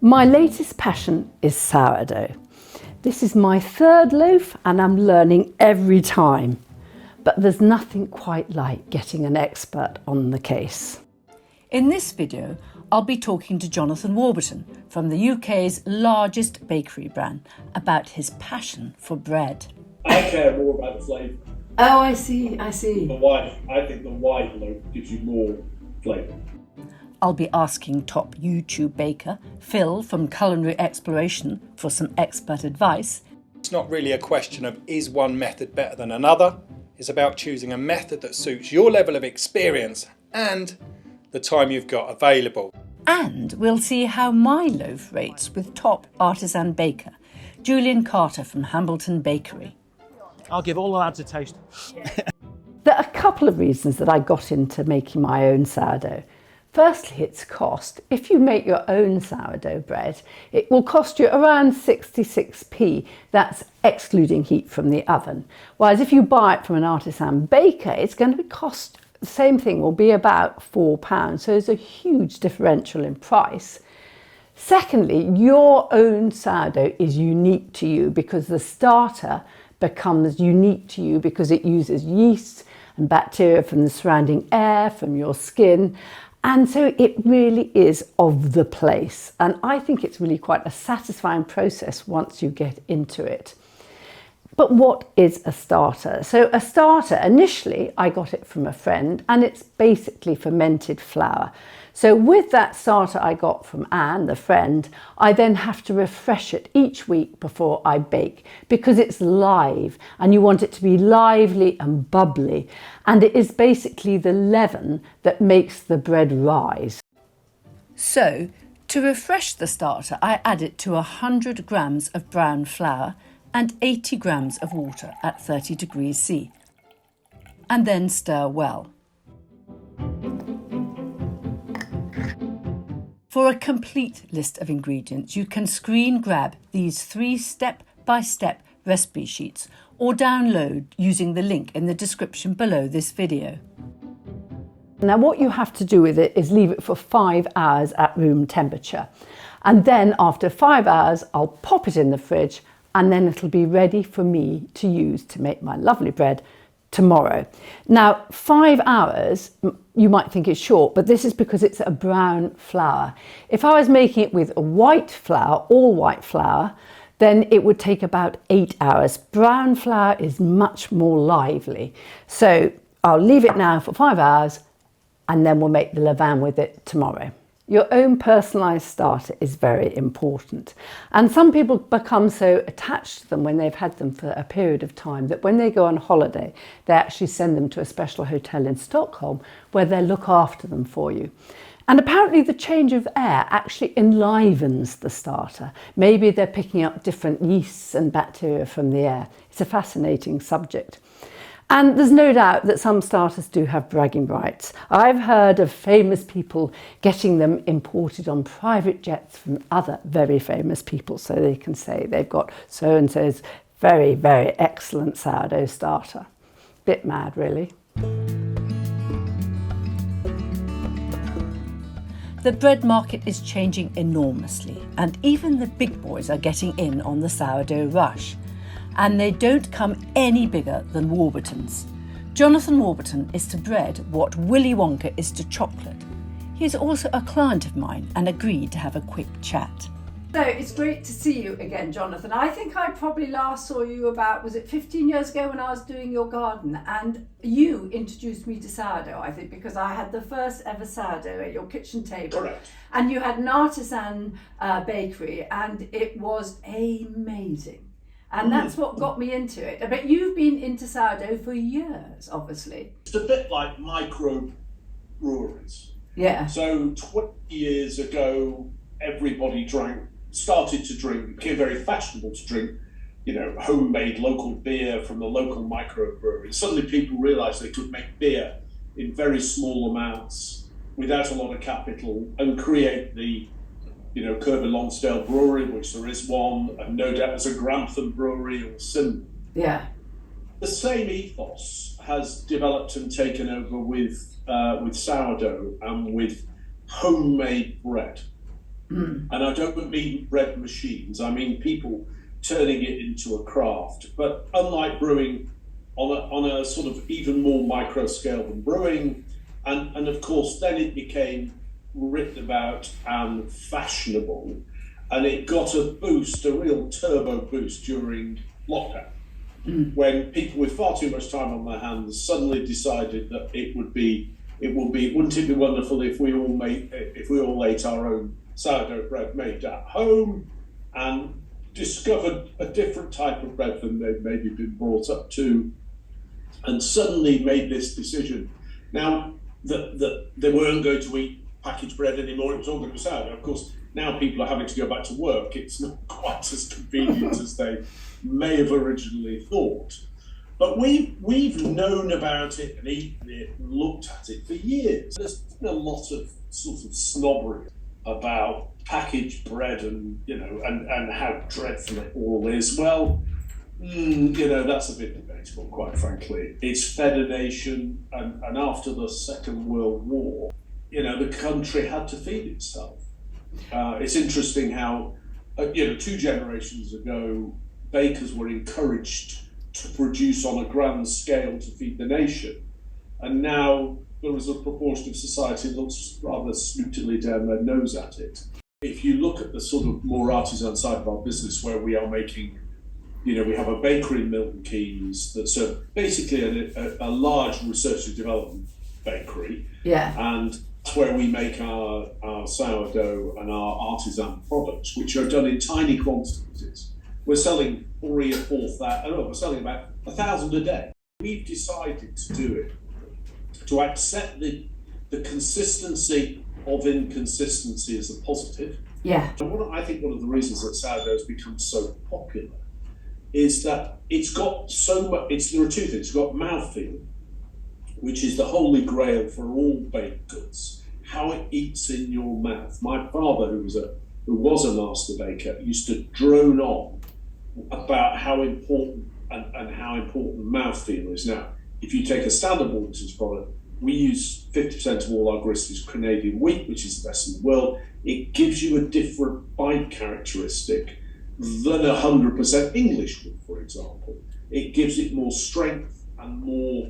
My latest passion is sourdough. This is my third loaf and I'm learning every time. But there's nothing quite like getting an expert on the case. In this video, I'll be talking to Jonathan Warburton from the UK's largest bakery brand about his passion for bread. I care more about the flavour. Oh, I see. I think the wide loaf gives you more flavour. I'll be asking top YouTube baker Phil from Culinary Exploration for some expert advice. It's not really a question of is one method better than another. It's about choosing a method that suits your level of experience and the time you've got available. And we'll see how my loaf rates with top artisan baker Julian from Hambleton Bakery. I'll give all the lads a taste. There are a couple of reasons that I got into making my own sourdough. Firstly, it's cost. If you make your own sourdough bread, it will cost you around 66p. That's excluding heat from the oven. Whereas if you buy it from an artisan baker, it's going to cost, the same thing will be about £4. So there's a huge differential in price. Secondly, your own sourdough is unique to you because the starter becomes unique to you because it uses yeast and bacteria from the surrounding air, from your skin. And so it really is of the place. And I think it's really quite a satisfying process once you get into it. But what is a starter? So a starter, initially I got it from a friend and it's basically fermented flour. So with that starter I got from Anne, the friend, I then have to refresh it each week before I bake because it's live and you want it to be lively and bubbly. And it is basically the leaven that makes the bread rise. So to refresh the starter, I add it to 100 grams of brown flour and 80 grams of water at 30 degrees C, and then stir well. For a complete list of ingredients, you can screen grab these 3 step-by-step recipe sheets or download using the link in the description below this video. Now what you have to do with it is leave it for 5 hours at room temperature. And then after 5 hours, I'll pop it in the fridge and then it'll be ready for me to use to make my lovely bread tomorrow. Now, 5 hours, you might think is short, but this is because it's a brown flour. If I was making it with a white flour, all white flour, then it would take about 8 hours. Brown flour is much more lively. So I'll leave it now for 5 hours and then we'll make the levain with it tomorrow. Your own personalised starter is very important. And some people become so attached to them when they've had them for a period of time that when they go on holiday, they actually send them to a special hotel in Stockholm where they'll look after them for you. And apparently the change of air actually enlivens the starter. Maybe they're picking up different yeasts and bacteria from the air. It's a fascinating subject. And there's no doubt that some starters do have bragging rights. I've heard of famous people getting them imported on private jets from other very famous people so they can say they've got so-and-so's very, very excellent sourdough starter. Bit mad, really. The bread market is changing enormously and even the big boys are getting in on the sourdough rush. And they don't come any bigger than Warburtons. Jonathan Warburton is to bread what Willy Wonka is to chocolate. He is also a client of mine and agreed to have a quick chat. So it's great to see you again, Jonathan. I think I probably last saw you about, was it 15 years ago when I was doing your garden? And you introduced me to sourdough, I think, because I had the first ever sourdough at your kitchen table. Correct. And you had an artisan bakery and it was amazing. And that's what got me into it. But you've been into sourdough for years, obviously. It's a bit like micro breweries. Yeah. So 20 years ago, everybody started to drink, became very fashionable to drink, homemade local beer from the local microbrewery. Suddenly people realised they could make beer in very small amounts without a lot of capital and create the Kirby Lonsdale Brewery, which there is one, and no doubt there's a Grantham Brewery or similar. Yeah. The same ethos has developed and taken over with sourdough and with homemade bread. And I don't mean bread machines, I mean people turning it into a craft. But unlike brewing on a sort of even more micro scale than brewing, and of course then it became written about and fashionable, and it got a boost, a real turbo boost during lockdown, when people with far too much time on their hands suddenly decided that wouldn't it be wonderful if we all ate our own sourdough bread made at home, and discovered a different type of bread than they'd maybe been brought up to, and suddenly made this decision now that they weren't going to eat packaged bread anymore. It was all going to be sourdough. Of course, now people are having to go back to work. It's not quite as convenient as they may have originally thought. But we've known about it and eaten it and looked at it for years. There's been a lot of sort of snobbery about packaged bread and and how dreadful it all is. Well, that's a bit debatable, quite frankly. It's fed a nation, and after the Second World War, the country had to feed itself. It's interesting how, 2 generations ago, bakers were encouraged to produce on a grand scale to feed the nation, and now there is a proportion of society that looks rather snootily down their nose at it. If you look at the sort of more artisan side of our business, where we are making, we have a bakery in Milton Keynes that's basically a large research and development bakery. Yeah. And that's where we make our sourdough and our artisan products, which are done in tiny quantities. We're selling 3 or 4,000, we're selling about 1,000 a day. We've decided to do it, to accept the consistency of inconsistency as a positive. Yeah. And I think one of the reasons that sourdough has become so popular is that it's got so much, there are 2 things. It's got mouthfeel, which is the holy grail for all baked goods, how it eats in your mouth. My father, who was a master baker, used to drone on about how important and how important mouthfeel is. Now, if you take a standard Warburtons product, we use 50% of all our grist is Canadian wheat, which is the best in the world. It gives you a different bite characteristic than 100% English would, for example. It gives it more strength and more,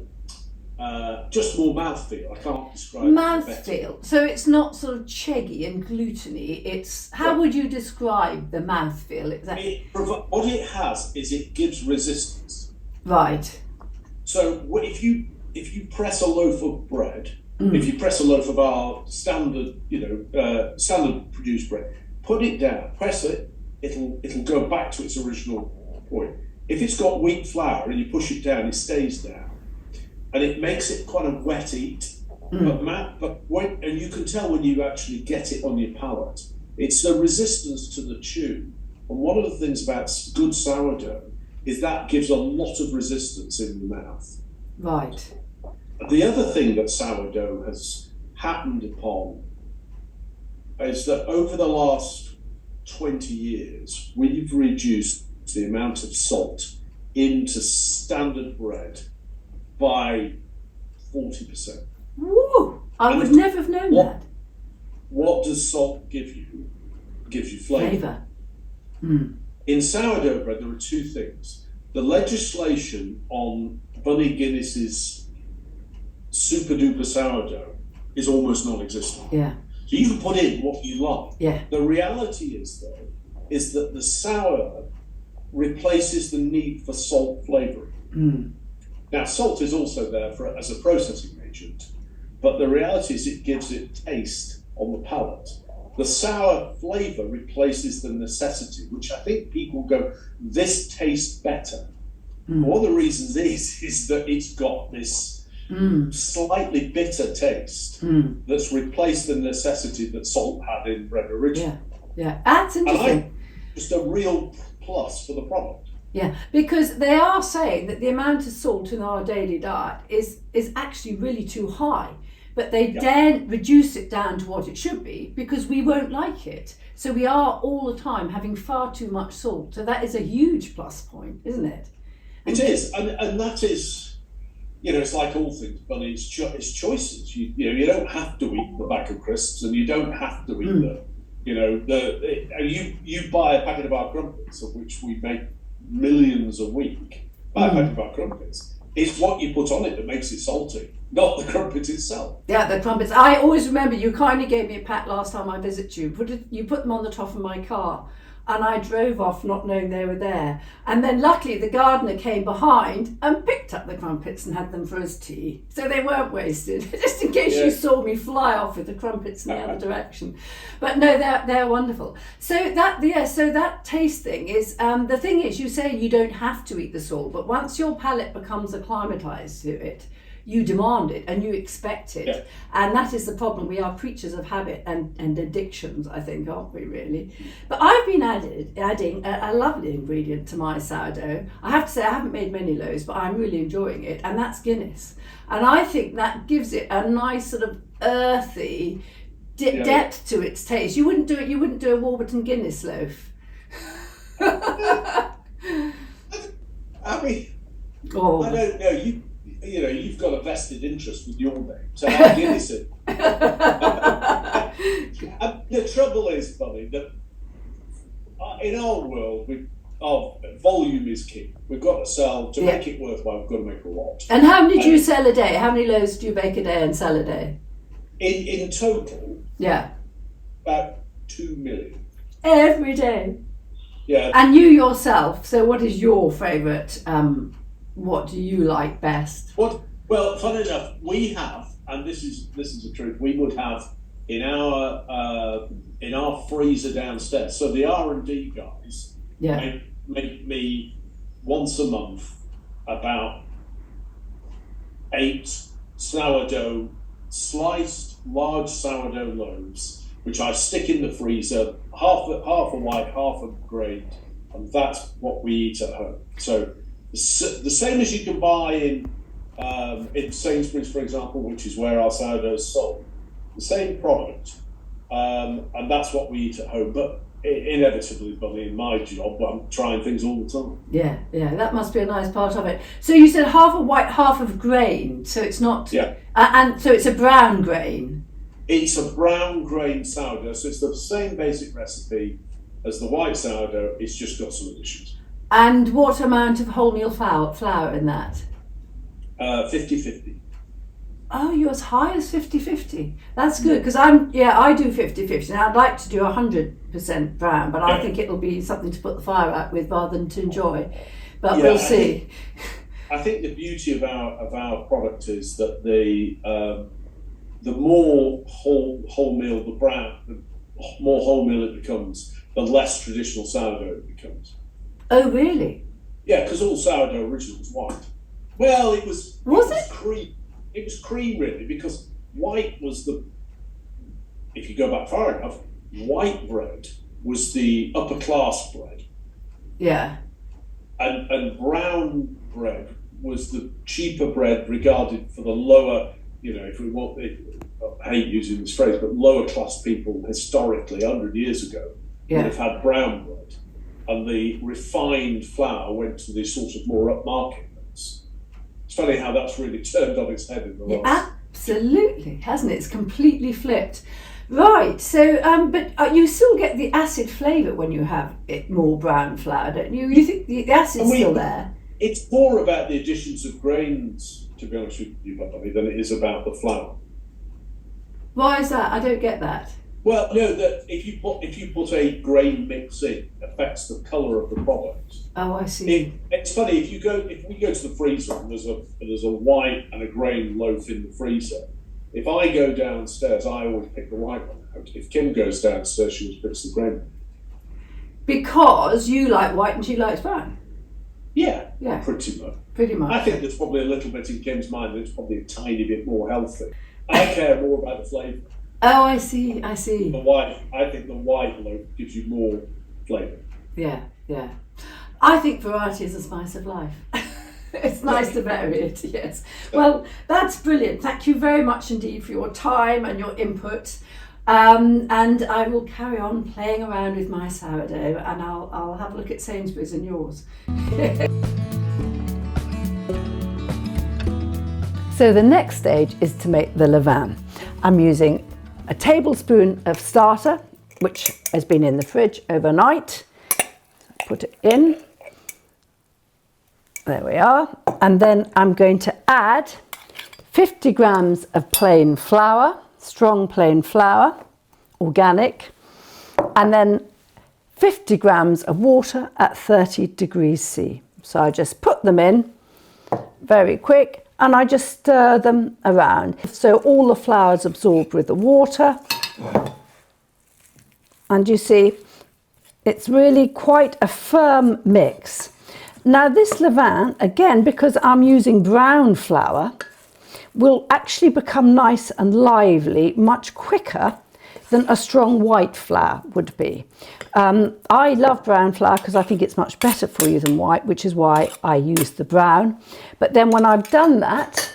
just more mouthfeel. I can't describe it better. Mouthfeel. So it's not sort of cheggy and gluteny. It's, how would you describe the mouthfeel exactly? What it has is it gives resistance. Right. So if you press a loaf of bread, if you press a loaf of our standard, standard produced bread, put it down, press it, it'll go back to its original point. If it's got wheat flour and you push it down, it stays down, and it makes it quite a wet eat. And you can tell when you actually get it on your palate. It's the resistance to the chew. And one of the things about good sourdough is that gives a lot of resistance in the mouth. Right. The other thing that sourdough has happened upon is that over the last 20 years, we've reduced the amount of salt into standard bread by 40%. Woo! I would never have known that. What does salt give you? It gives you flavour. In sourdough bread, there are 2 things. The legislation on Bunny Guinness's super duper sourdough is almost non-existent. Yeah. So you can put in what you like. Yeah. The reality is, though, is that the sour replaces the need for salt flavouring. Now, salt is also there as a processing agent, but the reality is it gives it taste on the palate. The sour flavour replaces the necessity, which I think people go, this tastes better. One of the reasons is that it's got this slightly bitter taste that's replaced the necessity that salt had in bread originally. Yeah, that's interesting. Just a real plus for the product. Yeah, because they are saying that the amount of salt in our daily diet is actually really too high, but they daren't reduce it down to what it should be because we won't like it. So we are all the time having far too much salt. So that is a huge plus point, isn't it? It is, and that is, it's like all things, Bunny, it's choices. You don't have to eat the bag of crisps, and you don't have to eat You know, you buy a packet of our crumpets, of which we make millions a week. Buy a packet of our crumpets. It's what you put on it that makes it salty, not the crumpet itself. Yeah, the crumpets. I always remember you kindly gave me a pack last time I visited you. You put them on the top of my car, and I drove off not knowing they were there. And then luckily the gardener came behind and picked up the crumpets and had them for his tea. So they weren't wasted, just in case you saw me fly off with the crumpets in the other direction. But no, they're wonderful. So that taste thing is, the thing is, you say you don't have to eat the salt, but once your palate becomes acclimatized to it, you demand it and you expect it. Yeah. And that is the problem. We are creatures of habit and addictions, I think, aren't we, really? But I've been adding a lovely ingredient to my sourdough. I have to say I haven't made many loaves, but I'm really enjoying it, and that's Guinness. And I think that gives it a nice sort of earthy depth to its taste. You wouldn't do a Warburton Guinness loaf. I mean, I don't know. You know, you've got a vested interest with your name, so have Guinness in. The trouble is, Bunny, that in our world, volume is key. We've got to sell, to make it worthwhile, we've got to make a lot. And how many do you sell a day? How many loaves do you bake a day and sell a day? In total, about 2 million. Every day? Yeah. And you yourself, so what is your favourite? What do you like best? Well, funny enough, we have, and this is the truth. We would have in our freezer downstairs. So the R&D guys make me once a month about 8 sourdough, sliced large sourdough loaves, which I stick in the freezer, half a white, half a grained, and that's what we eat at home. So the same as you can buy in Sainsbury's, for example, which is where our sourdough is sold. The same product, and that's what we eat at home. But inevitably, Bunny, in my job, I'm trying things all the time. Yeah, that must be a nice part of it. So you said half of white, half of grain. So it's not. Yeah. And so it's a brown grain. It's a brown grain sourdough, so it's the same basic recipe as the white sourdough. It's just got some additions. And what amount of wholemeal flour in that? 50-50. Oh, you're as high as 50-50. That's good, because I do 50-50. Now I'd like to do 100% brown, but I think it'll be something to put the fire out with rather than to enjoy. But we'll see. I think the beauty of our product is that the more wholemeal the more wholemeal it becomes, the less traditional sourdough it becomes. Oh, really? Yeah, because all sourdough originally was white. Well, it was cream. It was cream, really, because white was if you go back far enough, white bread was the upper class bread. Yeah. And brown bread was the cheaper bread regarded for the lower, if we want, I hate using this phrase, but lower class people historically, 100 years ago, would have had brown bread. And the refined flour went to the sort of more upmarket ones. It's funny how that's really turned on its head in the last. Absolutely, hasn't it? It's completely flipped. Right, so, but you still get the acid flavour when you have it more brown flour, don't you? You think the acid's still there? It's more about the additions of grains, to be honest with you, Bunny, than it is about the flour. Why is that? I don't get that. Well, no, that if you put a grain mix in, it affects the colour of the product. Oh, I see. It's funny, if we go to the freezer and there's a white and a grain loaf in the freezer, if I go downstairs, I always pick the white one out. If Kim goes downstairs, she always picks the grain one. Because you like white and she likes brown? Yeah, pretty much. Pretty much. I think there's probably a little bit in Kim's mind that it's probably a tiny bit more healthy. I care more about the flavour. Oh, I see. I think the white loaf gives you more flavour. Yeah. I think variety is the spice of life. It's nice to vary it, yes. Well, that's brilliant. Thank you very much indeed for your time and your input. And I will carry on playing around with my sourdough, and I'll have a look at Sainsbury's and yours. So the next stage is to make the levain. I'm using a tablespoon of starter, which has been in the fridge overnight. Put it in. There we are. And then I'm going to add 50 grams of plain flour, strong plain flour, organic, and then 50 grams of water at 30 degrees C. So I just put them in very quick and I just stir them around. So all the flour is absorbed with the water. And you see, it's really quite a firm mix. Now this levain, again, because I'm using brown flour, will actually become nice and lively much quicker than a strong white flour would be. I love brown flour because I think it's much better for you than white, which is why I use the brown. But then when I've done that,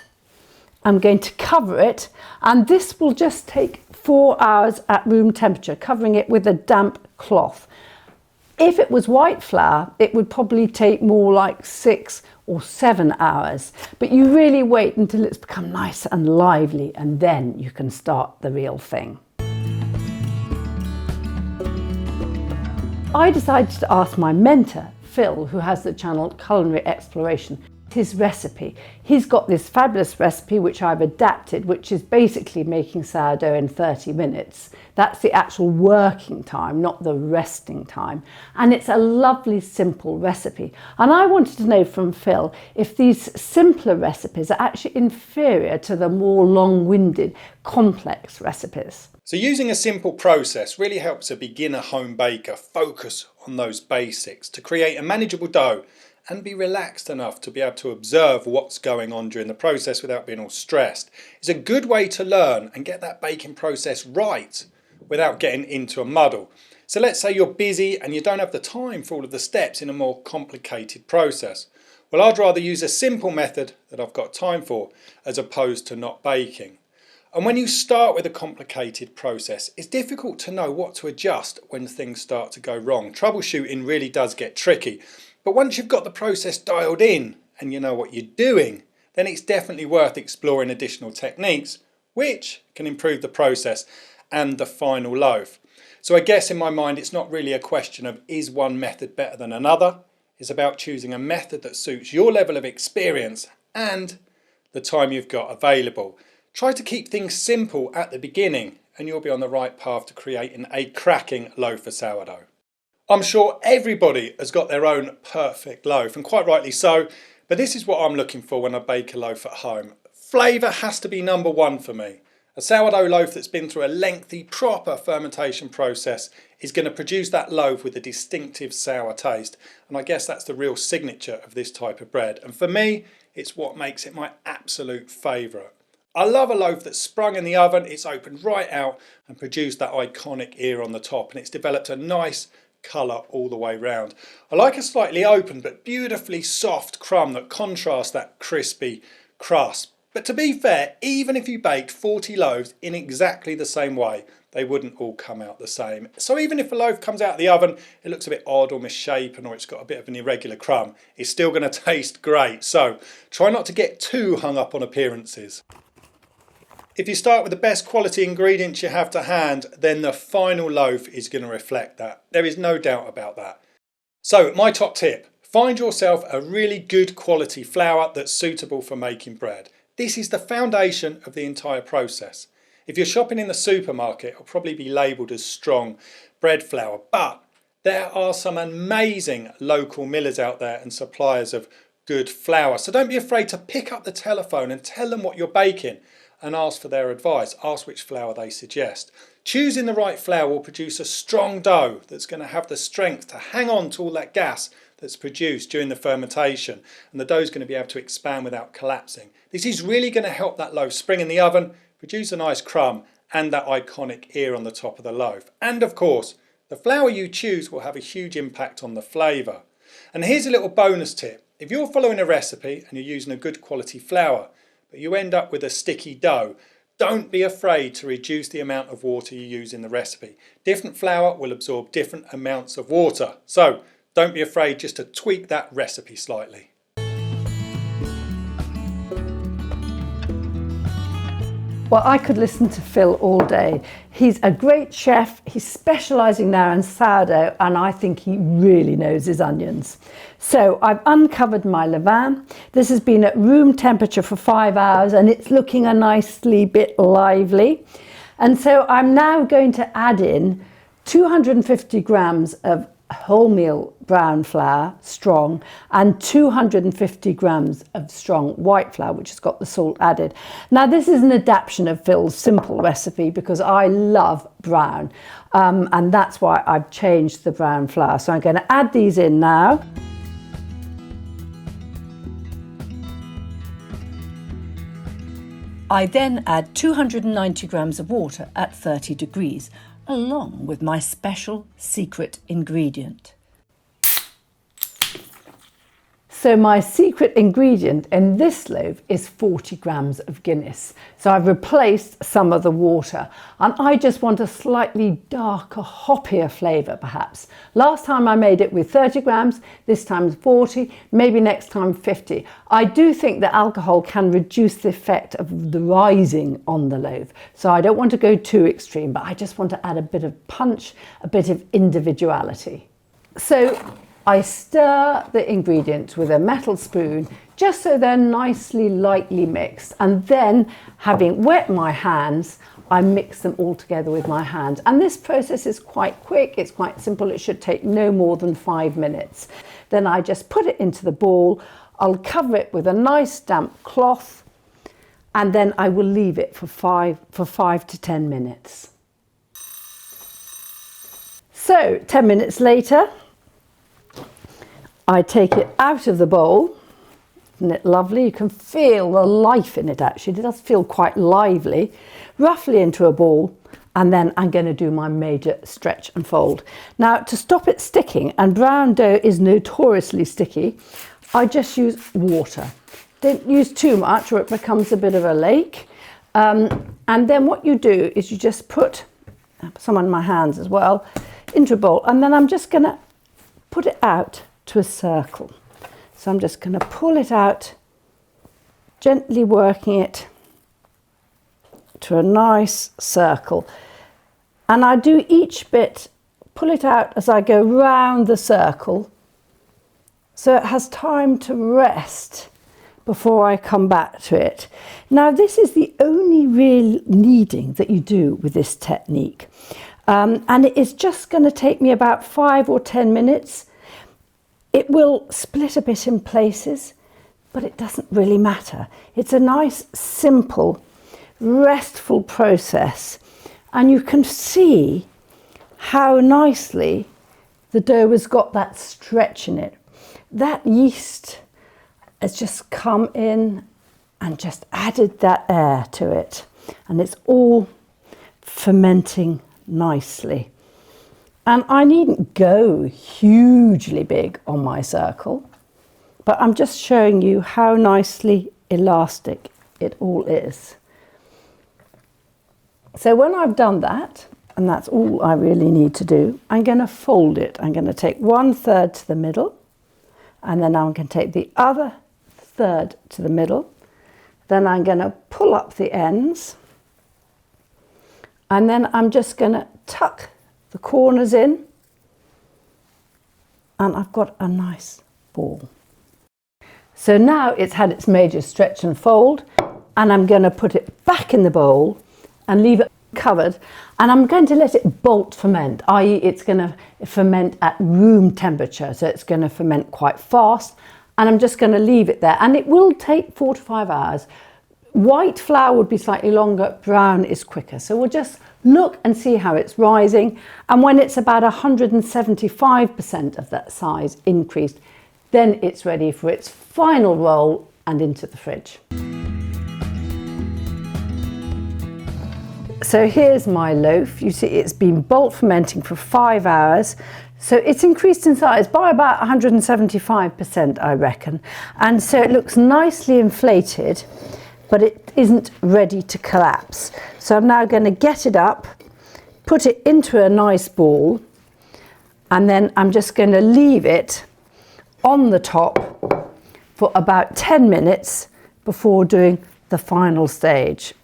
I'm going to cover it, and this will just take 4 hours at room temperature, covering it with a damp cloth. If it was white flour, it would probably take more like 6 or 7 hours. But you really wait until it's become nice and lively, and then you can start the real thing. I decided to ask my mentor, Phil, who has the channel Culinary Exploration, his recipe. He's got this fabulous recipe which I've adapted, which is basically making sourdough in 30 minutes. That's the actual working time, not the resting time. And it's a lovely, simple recipe. And I wanted to know from Phil if these simpler recipes are actually inferior to the more long-winded, complex recipes. So using a simple process really helps a beginner home baker focus on those basics to create a manageable dough and be relaxed enough to be able to observe what's going on during the process without being all stressed. It's a good way to learn and get that baking process right without getting into a muddle. So let's say you're busy and you don't have the time for all of the steps in a more complicated process. Well, I'd rather use a simple method that I've got time for as opposed to not baking. And when you start with a complicated process, it's difficult to know what to adjust when things start to go wrong. Troubleshooting really does get tricky. But once you've got the process dialed in and you know what you're doing, then it's definitely worth exploring additional techniques which can improve the process and the final loaf. So I guess in my mind it's not really a question of is one method better than another. It's about choosing a method that suits your level of experience and the time you've got available. Try to keep things simple at the beginning and you'll be on the right path to creating a cracking loaf of sourdough. I'm sure everybody has got their own perfect loaf, and quite rightly so, but this is what I'm looking for when I bake a loaf at home. Flavour has to be number one for me. A sourdough loaf that's been through a lengthy, proper fermentation process is going to produce that loaf with a distinctive sour taste, and I guess that's the real signature of this type of bread, and for me it's what makes it my absolute favourite. I love a loaf that's sprung in the oven, it's opened right out and produced that iconic ear on the top, and it's developed a nice colour all the way round. I like a slightly open but beautifully soft crumb that contrasts that crispy crust. But to be fair, even if you baked 40 loaves in exactly the same way, they wouldn't all come out the same. So even if a loaf comes out of the oven, it looks a bit odd or misshapen, or it's got a bit of an irregular crumb, it's still going to taste great. So try not to get too hung up on appearances. If you start with the best quality ingredients you have to hand, then the final loaf is going to reflect that. There is no doubt about that. So my top tip, find yourself a really good quality flour that's suitable for making bread. This is the foundation of the entire process. If you're shopping in the supermarket, it'll probably be labelled as strong bread flour, but there are some amazing local millers out there and suppliers of good flour. So don't be afraid to pick up the telephone and tell them what you're baking and ask for their advice. Ask which flour they suggest. Choosing the right flour will produce a strong dough that's going to have the strength to hang on to all that gas that's produced during the fermentation, and the dough is going to be able to expand without collapsing. This is really going to help that loaf spring in the oven, produce a nice crumb and that iconic ear on the top of the loaf. And of course, the flour you choose will have a huge impact on the flavour. And here's a little bonus tip. If you're following a recipe and you're using a good quality flour, but you end up with a sticky dough, don't be afraid to reduce the amount of water you use in the recipe. Different flour will absorb different amounts of water. So don't be afraid just to tweak that recipe slightly. Well, I could listen to Phil all day. He's a great chef. He's specialising now in sourdough, and I think he really knows his onions. So I've uncovered my levain. This has been at room temperature for 5 hours, and it's looking a nicely bit lively. And so I'm now going to add in 250 grams of wholemeal brown flour, strong, and 250 grams of strong white flour, which has got the salt added. Now, this is an adaptation of Phil's simple recipe because I love brown, and that's why I've changed the brown flour. So I'm going to add these in now. I then add 290 grams of water at 30 degrees, along with my special secret ingredient. So my secret ingredient in this loaf is 40 grams of Guinness. So I've replaced some of the water, and I just want a slightly darker, hoppier flavour perhaps. Last time I made it with 30 grams, this time 40, maybe next time 50. I do think that alcohol can reduce the effect of the rising on the loaf. So I don't want to go too extreme, but I just want to add a bit of punch, a bit of individuality. So I stir the ingredients with a metal spoon just so they're nicely, lightly mixed. And then, having wet my hands, I mix them all together with my hands. And this process is quite quick, it's quite simple. It should take no more than 5 minutes. Then I just put it into the bowl. I'll cover it with a nice damp cloth, and then I will leave it for 5 to 10 minutes. So 10 minutes later, I take it out of the bowl. Isn't it lovely? You can feel the life in it actually. It does feel quite lively. Roughly into a ball, and then I'm going to do my major stretch and fold. Now, to stop it sticking, and brown dough is notoriously sticky, I just use water. Don't use too much or it becomes a bit of a lake. And then what you do is you just put some on my hands as well into a bowl, and then I'm just going to put it out to a circle. So I'm just going to pull it out, gently working it to a nice circle. And I do each bit, pull it out as I go round the circle, so it has time to rest before I come back to it. Now, this is the only real kneading that you do with this technique. And it is just going to take me about 5 or 10 minutes. It will split a bit in places, but it doesn't really matter. It's a nice, simple, restful process. And you can see how nicely the dough has got that stretch in it. That yeast has just come in and just added that air to it. And it's all fermenting nicely. And I needn't go hugely big on my circle, but I'm just showing you how nicely elastic it all is. So when I've done that, and that's all I really need to do, I'm going to fold it. I'm going to take 1/3 to the middle, and then I'm going to take the other third to the middle. Then I'm going to pull up the ends, and then I'm just going to tuck the corners in, and I've got a nice ball. So now it's had its major stretch and fold, and I'm going to put it back in the bowl and leave it covered, and I'm going to let it bolt ferment, i.e. it's going to ferment at room temperature, so it's going to ferment quite fast, and I'm just going to leave it there, and it will take 4 to 5 hours. White flour would be slightly longer, brown is quicker. So we'll just look and see how it's rising. And when it's about 175% of that size increased, then it's ready for its final roll and into the fridge. So here's my loaf. You see it's been bolt fermenting for 5 hours. So it's increased in size by about 175%, I reckon. And so it looks nicely inflated, but it isn't ready to collapse. So I'm now going to get it up, put it into a nice ball, and then I'm just going to leave it on the top for about 10 minutes before doing the final stage.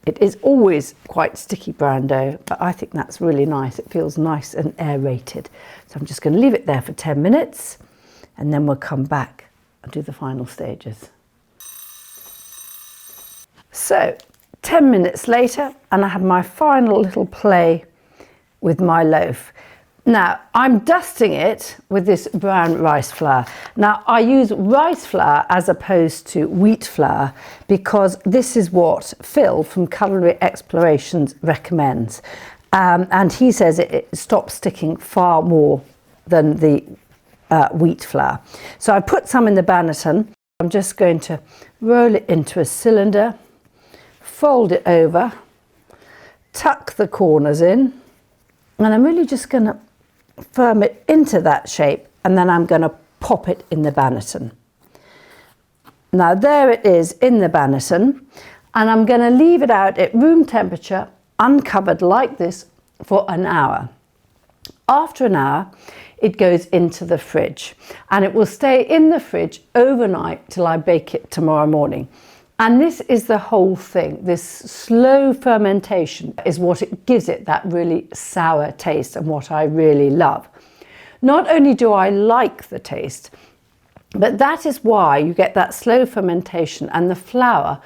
It is always quite sticky brown dough, but I think that's really nice. It feels nice and aerated. So I'm just going to leave it there for 10 minutes and then we'll come back and do the final stages. So 10 minutes later, and I have my final little play with my loaf. Now, I'm dusting it with this brown rice flour. Now, I use rice flour as opposed to wheat flour because this is what Phil from Culinary Explorations recommends. And he says it stops sticking far more than the wheat flour. So I put some in the banneton. I'm just going to roll it into a cylinder, fold it over, tuck the corners in, and I'm really just going to firm it into that shape, and then I'm going to pop it in the banneton. Now there it is in the banneton, and I'm going to leave it out at room temperature, uncovered like this, for an hour. After an hour, it goes into the fridge, and it will stay in the fridge overnight till I bake it tomorrow morning. And this is the whole thing. This slow fermentation is what it gives it that really sour taste and what I really love. Not only do I like the taste, but that is why you get that slow fermentation and the flour,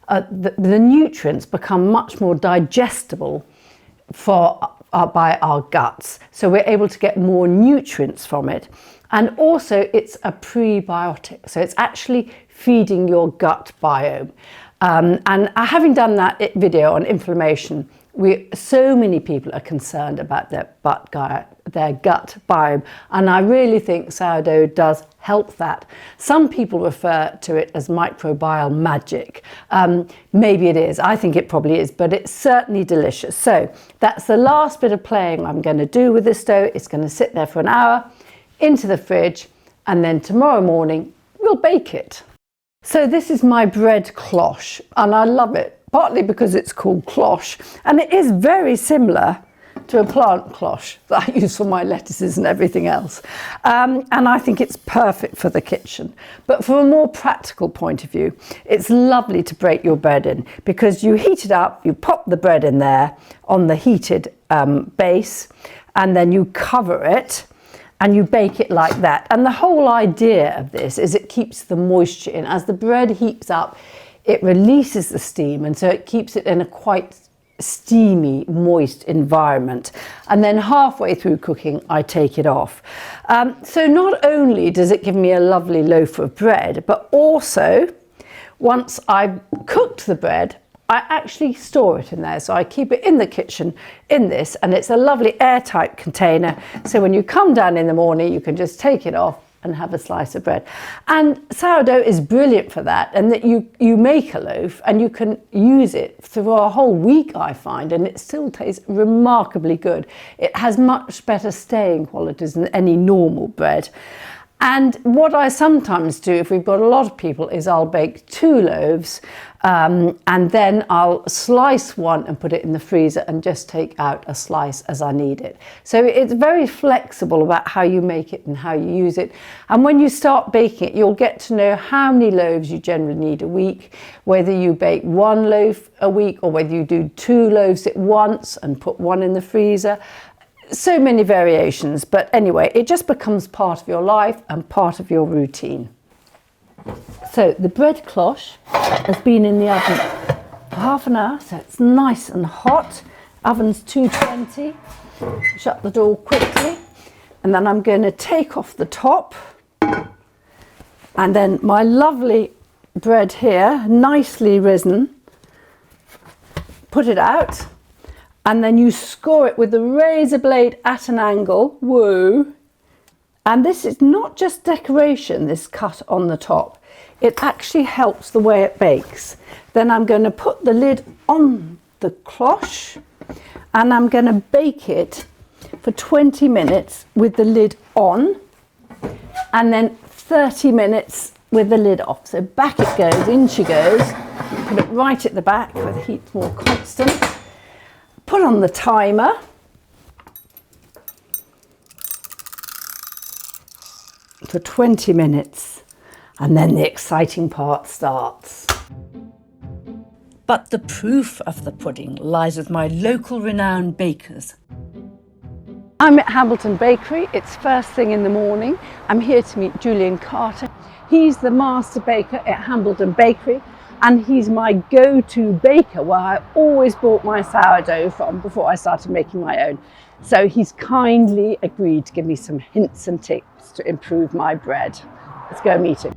the nutrients become much more digestible by our guts. So we're able to get more nutrients from it. And also it's a prebiotic. So it's actually feeding your gut biome. And having done that video on inflammation, so many people are concerned about their gut biome. And I really think sourdough does help that. Some people refer to it as microbial magic. Maybe it is, I think it probably is, but it's certainly delicious. So that's the last bit of playing I'm going to do with this dough. It's going to sit there for an hour, into the fridge, and then tomorrow morning we'll bake it. So this is my bread cloche, and I love it, partly because it's called cloche, and it is very similar to a plant cloche that I use for my lettuces and everything else. And I think it's perfect for the kitchen. But from a more practical point of view, it's lovely to break your bread in, because you heat it up, you pop the bread in there on the heated base, and then you cover it, and you bake it like that. And the whole idea of this is it keeps the moisture in. As the bread heats up, it releases the steam, and so it keeps it in a quite steamy, moist environment. And then halfway through cooking, I take it off. So not only does it give me a lovely loaf of bread, but also once I've cooked the bread, I actually store it in there. So I keep it in the kitchen in this, and it's a lovely airtight container. So when you come down in the morning, you can just take it off and have a slice of bread. And sourdough is brilliant for that, and that you make a loaf and you can use it through a whole week, I find, and it still tastes remarkably good. It has much better staying qualities than any normal bread. And what I sometimes do, if we've got a lot of people, is I'll bake 2 loaves and then I'll slice one and put it in the freezer and just take out a slice as I need it. So it's very flexible about how you make it and how you use it. And when you start baking it, you'll get to know how many loaves you generally need a week, whether you bake 1 loaf a week or whether you do 2 loaves at once and put 1 in the freezer. So many variations, but anyway, it just becomes part of your life and part of your routine. So the bread cloche has been in the oven for half an hour, so it's nice and hot. Oven's 220. Shut the door quickly, and then I'm going to take off the top, and then my lovely bread here, nicely risen, put it out. And then you score it with the razor blade at an angle. Whoa. And this is not just decoration, this cut on the top. It actually helps the way it bakes. Then I'm going to put the lid on the cloche, and I'm going to bake it for 20 minutes with the lid on, and then 30 minutes with the lid off. So back it goes, in she goes. Put it right at the back where the heat's more constant. Put on the timer. For 20 minutes, and then the exciting part starts. But the proof of the pudding lies with my local renowned bakers. I'm at Hambleton Bakery. It's first thing in the morning. I'm here to meet Julian Carter. He's the master baker at Hambleton Bakery, and he's my go-to baker where I always bought my sourdough from before I started making my own. So he's kindly agreed to give me some hints and tips to improve my bread. Let's go meet him.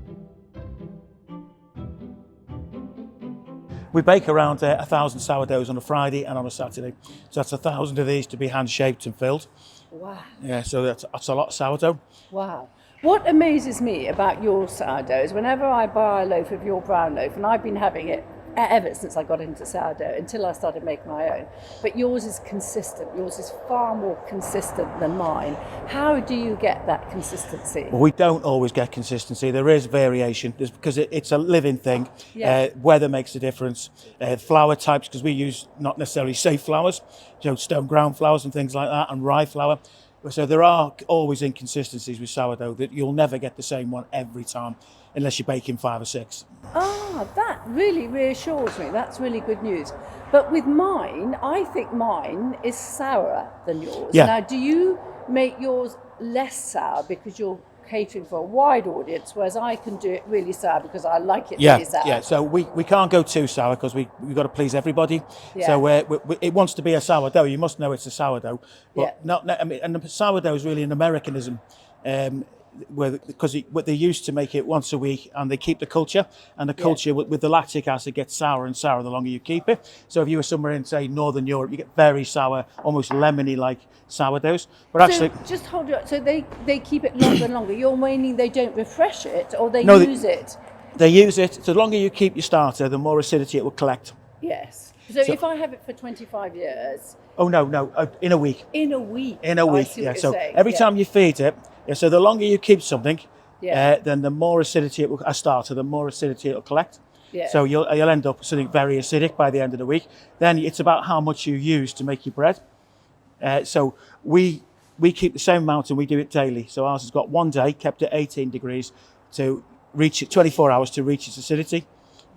We bake around 1,000 sourdoughs on a Friday and on a Saturday. So that's 1,000 of these to be hand-shaped and filled. Wow. Yeah, so that's a lot of sourdough. Wow. What amazes me about your sourdough is whenever I buy a loaf of your brown loaf, and I've been having it ever since I got into sourdough until I started making my own, but yours is consistent. Yours is far more consistent than mine. How do you get that consistency? Well, we don't always get consistency. There is variation because it's a living thing. Yeah. Weather makes a difference. Flour types, because we use not necessarily safe flours, stone ground flours and things like that, and rye flour. So there are always inconsistencies with sourdough that you'll never get the same one every time unless you're baking 5 or 6. Ah, that really reassures me. That's really good news. But with mine, I think mine is sourer than yours. Yeah. Now, do you make yours less sour because you're catering for a wide audience, whereas I can do it really sour because I like it really sour? Yeah, so we can't go too sour because we've got to please everybody. Yeah. So it wants to be a sourdough. You must know it's a sourdough. But Yeah. and the sourdough is really an Americanism. Because they used to make it once a week, and they keep the culture, and the culture with the lactic acid gets sour and sour the longer you keep it. So if you were somewhere in, say, Northern Europe, you get very sour, almost lemony like sourdoughs. But actually, So just hold it. So they keep it longer and longer. You're meaning they don't refresh it, or they No, use it? they use it. So the longer you keep your starter, the more acidity it will collect. Yes. So if I have it for 25 years, Oh no, in a week. in a week. In a I week, see yeah. what So you're saying. every time you feed it, so the longer you keep something, Yeah. then the more acidity it will, a starter, the more acidity it'll collect. Yeah. So you'll end up with something very acidic by the end of the week. Then it's about how much you use to make your bread. So we keep the same amount and we do it daily. So ours has got 1 day kept at 18 degrees to reach it, 24 hours to reach its acidity.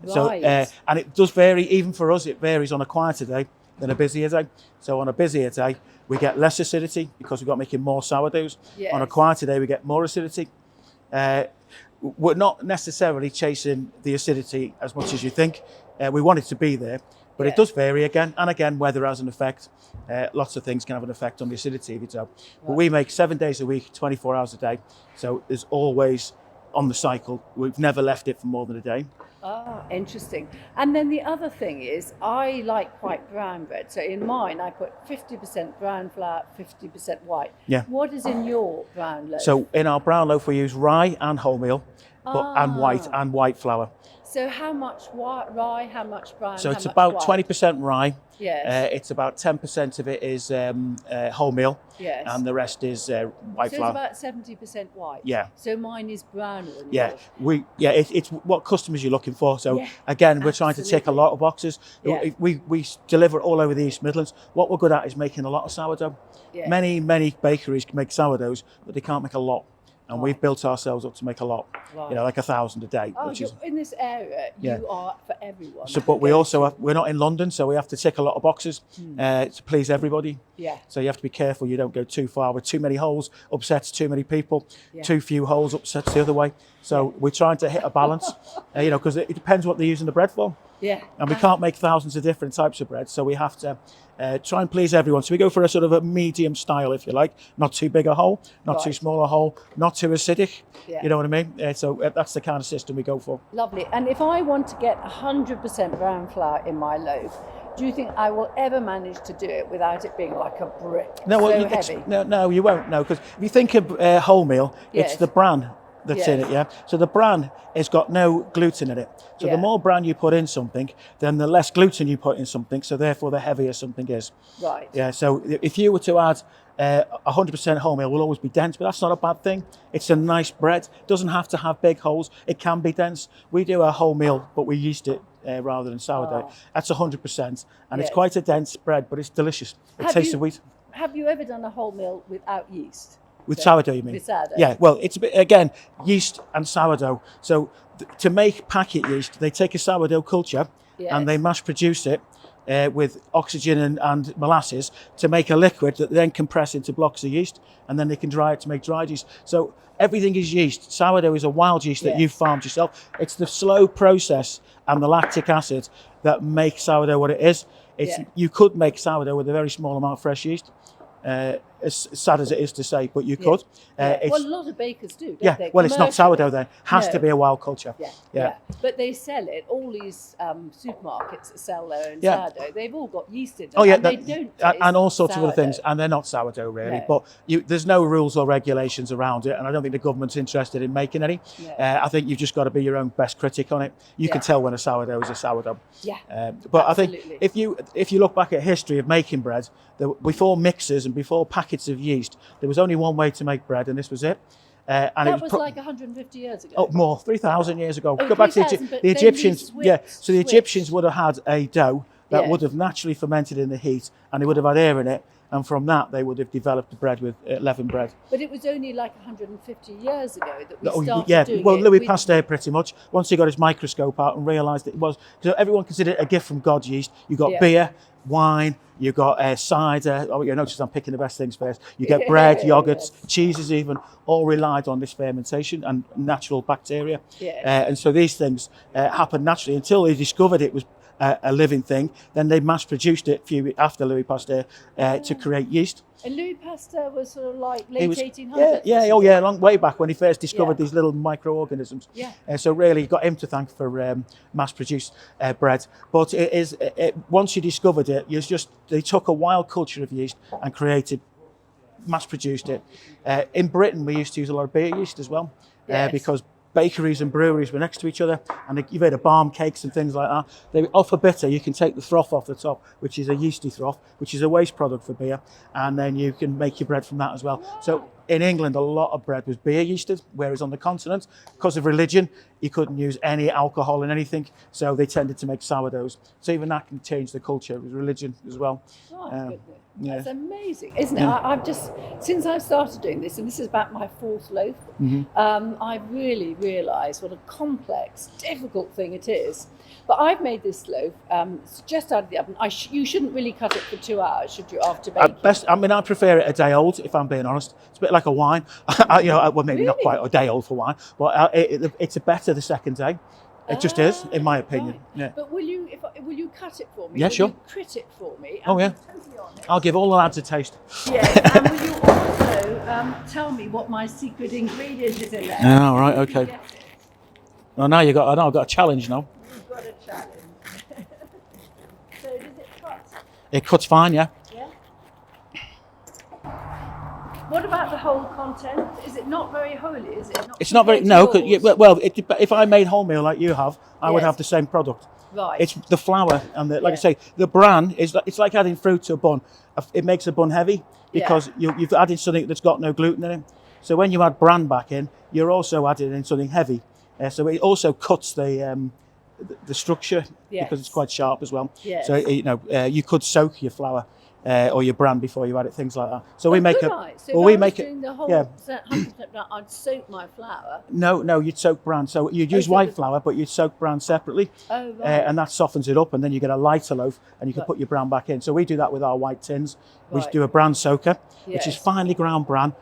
So Right. and it does vary. Even for us, it varies on a quieter day than a busier day. So on a busier day, we get less acidity because we've got making more sourdoughs. Yes. On a quieter day, we get more acidity. We're not necessarily chasing the acidity as much as you think. We want it to be there, but Yeah. it does vary again. And again, weather has an effect. Lots of things can have an effect on the acidity of it. But we make 7 days a week, 24 hours a day. So there's always on the cycle. We've never left it for more than a day. Ah, interesting. And then the other thing is, I like quite brown bread. So in mine, I put 50% brown flour, 50% white. Yeah. What is in your brown loaf? So in our brown loaf, we use rye and wholemeal, and white flour. So how much rye, how much brown? So how it's much about white? 20% rye. Yes. It's about 10% of it is wholemeal, Yes. and the rest is white So flour. it's about 70% white. Yeah. So mine is browner than Yeah, yours. it's what customers you're looking for. So Yeah, again, we're trying to tick a lot of boxes. Yeah. We deliver all over the East Midlands. What we're good at is making a lot of sourdough. Yeah. Many bakeries can make sourdoughs, but they can't make a lot. And we've built ourselves up to make a lot, Right. like 1,000 a day. Oh, which is, in this area, Yeah. you are for everyone. so, but we also we're not in London, so we have to tick a lot of boxes to please everybody. Yeah. So you have to be careful you don't go too far with too many holes, upsets too many people, too few holes, upsets the other way. So we're trying to hit a balance, because it depends what they're using the bread for. Yeah. And we can't make thousands of different types of bread, so we have to try and please everyone. So we go for a sort of a medium style, if you like, not too big a hole, not too Right. small a hole, not too acidic. Yeah. You know what I mean? So that's the kind of system we go for. Lovely. And if I want to get 100% brown flour in my loaf, do you think I will ever manage to do it without it being like a brick? No, well, so heavy. no, you won't. No, because if you think of wholemeal, Yes. it's the bran that's in Yes. it. Yeah. So the bran has got no gluten in it. So Yeah. the more bran you put in something, then the less gluten you put in something. So therefore, the heavier something is. Right. Yeah. So if you were to add 100% wholemeal, will always be dense, but that's not a bad thing. It's a nice bread. It doesn't have to have big holes. It can be dense. We do a wholemeal, but we yeast it rather than sourdough. Oh. That's 100%, and Yes. it's quite a dense bread, but it's delicious. It Have tastes you- of wheat. Have you ever done a wholemeal without yeast? With sourdough, you mean? With sourdough. Yeah, well, it's a bit, again, yeast and sourdough. So to make packet yeast, they take a sourdough culture and they mass produce it with oxygen and molasses to make a liquid that they then compress into blocks of yeast, and then they can dry it to make dried yeast. So everything is yeast. Sourdough is a wild yeast that you've farmed yourself. It's the slow process and the lactic acid that makes sourdough what it is. You could make sourdough with a very small amount of fresh yeast. As sad as it is to say, but you could. Well, a lot of bakers do, don't they? Well, it's not sourdough then. Has to be a wild culture. Yeah. But they sell it. All these supermarkets that sell their own sourdough, they've all got yeast in them. Oh yeah, and they don't taste and all sorts of other sourdough. things, and they're not sourdough really. No. But there's no rules or regulations around it, and I don't think the government's interested in making any. I think you've just got to be your own best critic on it. You can tell when a sourdough is a sourdough. But absolutely. I think if you look back at history of making bread, before mixers and before packets of yeast, there was only one way to make bread, and this was it. And that it was like 150 years ago. Oh, more, 3,000 years ago. Oh, Go back to 3,000, the Egyptians. So the switched. Egyptians would have had a dough that would have naturally fermented in the heat, and they would have had air in it, and from that they would have developed the bread with leavened bread. But it was only like 150 years ago that we started doing well, it. Louis Pasteur pretty much, once he got his microscope out and realised it was, because everyone considered it a gift from God's yeast. You got beer, wine, you got cider. Oh, you notice I'm picking the best things first. You get bread, yogurts, cheeses even, all relied on this fermentation and natural bacteria. And so these things happened naturally until they discovered it was a living thing. Then they mass produced it a few after Louis Pasteur to create yeast. And Louis Pasteur was sort of like late 1800s. A long way back when he first discovered these little microorganisms. So really, you got him to thank for mass-produced bread. But once you discovered it, they took a wild culture of yeast and mass-produced it. In Britain, we used to use a lot of beer yeast as well, because bakeries and breweries were next to each other, and you've heard of barm cakes and things like that. They offer bitter. You can take the froth off the top, which is a yeasty froth, which is a waste product for beer, and then you can make your bread from that as well. Wow. So in England, a lot of bread was beer yeasted, whereas on the continent, because of religion, you couldn't use any alcohol in anything, so they tended to make sourdoughs. So even that can change the culture with religion as well. Oh, goodness. That's amazing, isn't it? I've just, since I've started doing this, and this is about my fourth loaf, I've really realised what a complex, difficult thing it is. But I've made this loaf it's just out of the oven. You shouldn't really cut it for 2 hours, should you, after baking? I prefer it a day old, if I'm being honest. It's a bit like a wine. Well, maybe not quite a day old for wine, but it's better the second day. It just is, in my opinion. Right. Yeah. But will you cut it for me? Yeah, sure. Will you crit it for me? Oh, yeah. Totally honest. I'll give all the lads a taste. Yes, and will you also tell me what my secret ingredient is in there? Oh, right, okay. Well, now I've got a challenge now. You've got a challenge. So does it cut? It cuts fine, yeah. Yeah. What about the whole content? Is it not very holy? Is it? It's not very. No, if I made wholemeal like you have, I would have the same product. Right. It's the flour and like I say, the bran it's like adding fruit to a bun. It makes a bun heavy because you've added something that's got no gluten in it. So when you add bran back in, you're also adding in something heavy. So it also cuts the structure because it's quite sharp as well. Yes. So you could soak your flour or your bran before you add it, things like that. So we make I'd soak my flour. No, you'd soak bran. So you'd use white flour, but you'd soak bran separately. Oh, right. And that softens it up, and then you get a lighter loaf, and you can put your bran back in. So we do that with our white tins. We do a bran soaker, which is finely ground bran,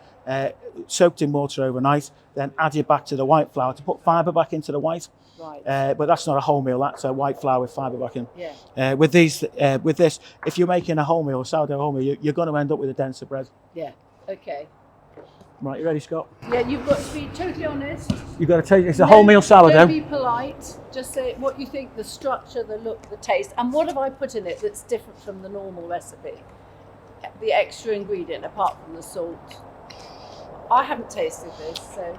soaked in water overnight, then add it back to the white flour to put fibre back into the white. Right. But that's not a wholemeal, that's a white flour with fibre back in. Yeah. With this, if you're making a wholemeal, a sourdough wholemeal, you're going to end up with a denser bread. Yeah, okay. Right, you ready, Scott? Yeah, you've got to be totally honest. You've got to take it's a wholemeal sourdough. Don't be polite. Just say what you think, the structure, the look, the taste. And what have I put in it that's different from the normal recipe? The extra ingredient, apart from the salt. I haven't tasted this, so...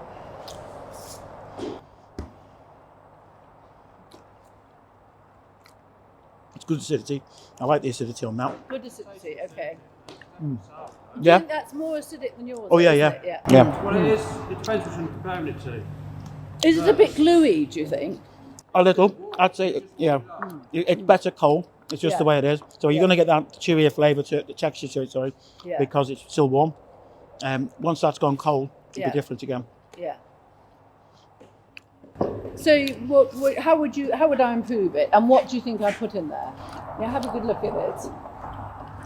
It's good acidity. I like the acidity on that. Good acidity, okay. Yeah. I think that's more acidic than yours. Oh yeah, isn't yeah. It? Yeah. Well, it depends what you're comparing it to. Is it a bit gluey, do you think? A little. I'd say, it's better cold. It's just the way it is. So you're going to get that chewier flavour to it, the texture to it, because it's still warm. Once that's gone cold, it'll Yeah. be different again. Yeah. So, how would I improve it? And what do you think I put in there? Yeah, have a good look at it.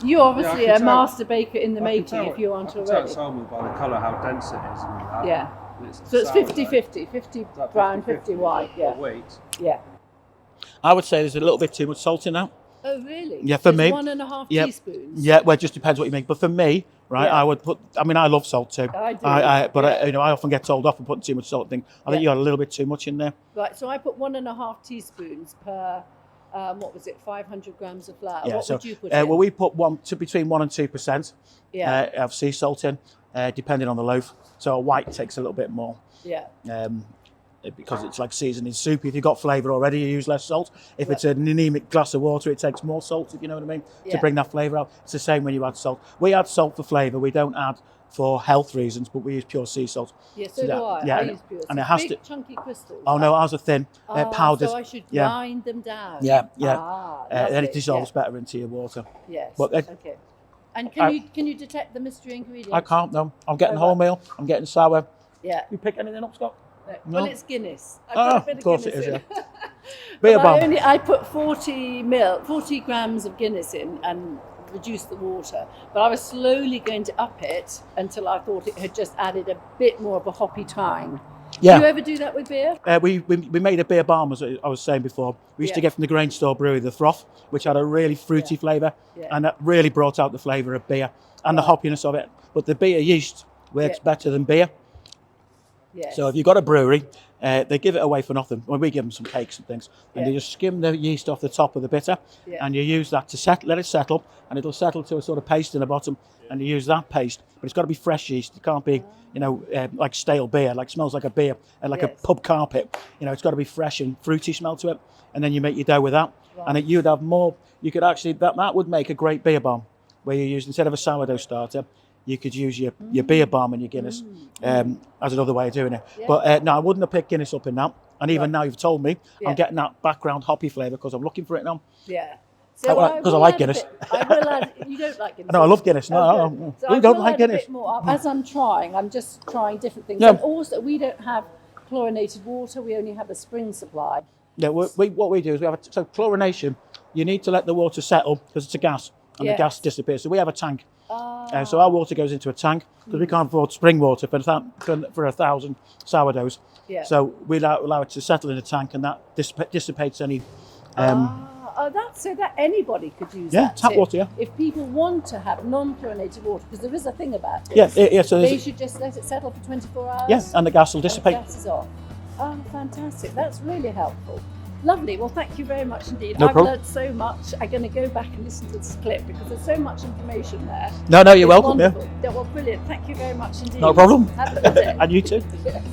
You're obviously I a can master baker in the I can making, tell- if you aren't I can tell already. it's almond by the colour how dense it is. And that. Yeah. And So it's sourdough. 50-50, 50 Is that brown, 50-50 50 white. for Yeah. wheat? Yeah. I would say there's a little bit too much salt in that. Oh, really? Yeah, for Just me. 1.5 Yeah. teaspoons. Yeah, well, it just depends what you make. But for me, right, Yeah. I would put. I mean, I love salt too. I do. I often get told off for putting too much salt. I think Yeah. you got a little bit too much in there. Right. So I put 1.5 teaspoons per. What was it? 500 grams of flour. Yeah. What So, would you put in? well, we put between 1 and 2% Yeah. of sea salt in, depending on the loaf. So a white takes a little bit more. Yeah. Because it's like seasoning soup. If you've got flavour already, you use less salt. If Right. it's an anemic glass of water, it takes more salt, if you know what I mean, Yeah. to bring that flavour out. It's the same when you add salt. We add salt for flavour. We don't add for health reasons, but we use pure sea salt. Yeah, so So do that- I. yeah, I and- use pure. and it salt. has Big, to- chunky crystals. Oh no, ours are thin, powdered. So I should Yeah. grind them down. Yeah, yeah. Ah, Then it lovely. dissolves better into your water. Yes. But okay. And can you detect the mystery ingredient? I can't though. I'm getting Oh, right. wholemeal. I'm getting sour. Yeah. You pick anything up, Scott? Well, No. it's Guinness. I've Oh, got a bit of course Guinness it is. in. Yeah. Beer But bomb. I put 40 grams of Guinness in and reduced the water. But I was slowly going to up it until I thought it had just added a bit more of a hoppy tang. Yeah. Do you ever do that with beer? We made a beer balm, as I was saying before. We used to Yeah. get from the grain store brewery the froth, which had a really fruity Yeah. flavour, Yeah. and that really brought out the flavour of beer and the hoppiness of it. But the beer yeast works Yeah. better than beer. Yes. So if you've got a brewery, they give it away for nothing. Well, we give them some cakes and things, and Yeah. you just skim the yeast off the top of the bitter, Yeah. and you use that to let it settle, and it'll settle to a sort of paste in the bottom, and you use that paste. But it's got to be fresh yeast. It can't be, like stale beer, like smells like a beer, and like Yes. a pub carpet. It's got to be fresh and fruity smell to it, and then you make your dough with that, and you'd have more. You could actually that would make a great beer bomb, where you use instead of a sourdough starter. You could use your beer bomb and your Guinness as another way of doing it. Yeah. But no, I wouldn't have picked Guinness up in that. And even Right. now you've told me, Yeah. I'm getting that background hoppy flavour because I'm looking for it now. Yeah. Because I will like add a Guinness. bit- I will add. You don't like Guinness? No, I love Guinness. No, Okay. no, So we I don't will like add Guinness. A bit more up. As I'm trying, I'm just trying different things. Yeah. And also, we don't have chlorinated water. We only have a spring supply. Yeah, what we do is we have so chlorination. You need to let the water settle because it's a gas, and the Yes. gas disappears. So we have a tank. So our water goes into a tank because we can't afford spring water for 1,000 sourdoughs. Yeah. So we allow it to settle in a tank, and that dissipates any. So that anybody could use. Yeah, that tap tip. water, yeah. If people want to have non-chlorinated water, because there is a thing about this. Yeah. So They there's, should just let it settle for 24 hours. yeah, and the gas will and the dissipate. gas is off. Oh, fantastic! That's really helpful. Lovely. Well, thank you very much indeed. No I've problem. learned so much. I'm going to go back and listen to this clip because there's so much information there. No, you're It's welcome. Yeah, wonderful. Yeah, well, brilliant. Thank you very much indeed. no problem. Have a good day. And you too. Yes.